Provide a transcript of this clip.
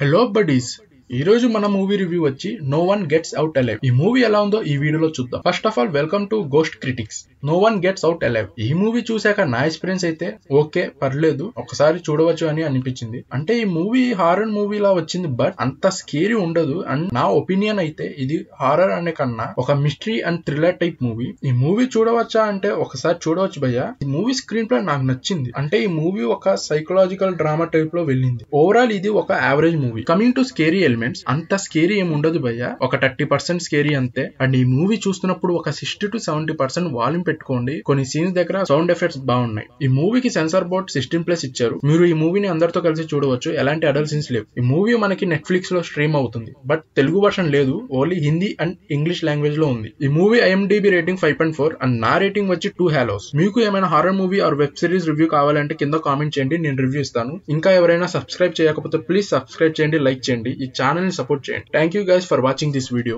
Hello buddies, ఈ రోజు మన మూవీ రివ్యూ వచ్చి no one gets out alive. ఈ మూవీ ఎలా ఉందో ఈ వీడియోలో చూద్దాం. First of all welcome to Ghost Critics. No one gets out alive ఈ మూవీ చూసాక నా ఎక్స్పీరియన్స్ అయితే ఓకే, పర్లేదు, ఒకసారి చూడవచ్చు అని అనిపించింది. అంటే ఈ మూవీ హారర్ మూవీ లా వచ్చింది, బట్ అంత స్కేరీ ఉండదు. అండ్ నా ఒపీనియన్ అయితే ఇది హారర్ అనే కన్నా ఒక mystery and thriller type movie. ఈ మూవీ చూడవచ్చా అంటే ఒకసారి చూడవచ్చు భయ్యా. ఈ మూవీ స్క్రీన్ ప్లే నాకు నచ్చింది. అంటే ఈ మూవీ ఒక సైకలాజికల్ డ్రామా టైప్ లో వెళ్ళింది. ఓవరాల్ ఇది ఒక average movie. Coming to scary elements, అంత స్కేరీ ఏమి ఉండదు భయ్య, ఒక 30% స్కేరీ అంతే. అండ్ ఈ మూవీ చూస్తున్నప్పుడు ఒక 60 to 70% వాల్యూమ్ పెట్టుకోండి. కొన్ని సీన్స్ దగ్గర సౌండ్ ఎఫెక్ట్స్ బాగున్నాయి. ఈ మూవీకి సెన్సార్ బోర్డ్ 16+ ఇచ్చారు. మీరు ఈ మూవీని అందరితో కలిసి చూడవచ్చు. ఎలాంటి అడల్ట్ సీన్స్ లేవు. ఈ మూవీ మనకి నెట్ఫ్లిక్స్ లో స్ట్రీమ్ అవుతుంది, బట్ తెలుగు వర్షన్ లేదు. Only Hindi and English language లో ఉంది. ఈ మూవీ IMDb రేటింగ్ 5.4 అండ్ నా రేటింగ్ వచ్చి 2 halos. మీకు ఏమైనా horror movie are web series review కావాలంటే కింద కామెంట్ చేయండి, నేను రివ్యూ ఇస్తాను. ఇంకా ఎవరైనా సబ్స్క్రైబ్ చేయకపోతే ప్లీజ్ సబ్స్క్రైబ్ చేయండి, లైక్ చేయండి, ఈ ఛానల్ ని సపోర్ట్ చేయండి. Thank you guys for watching this video.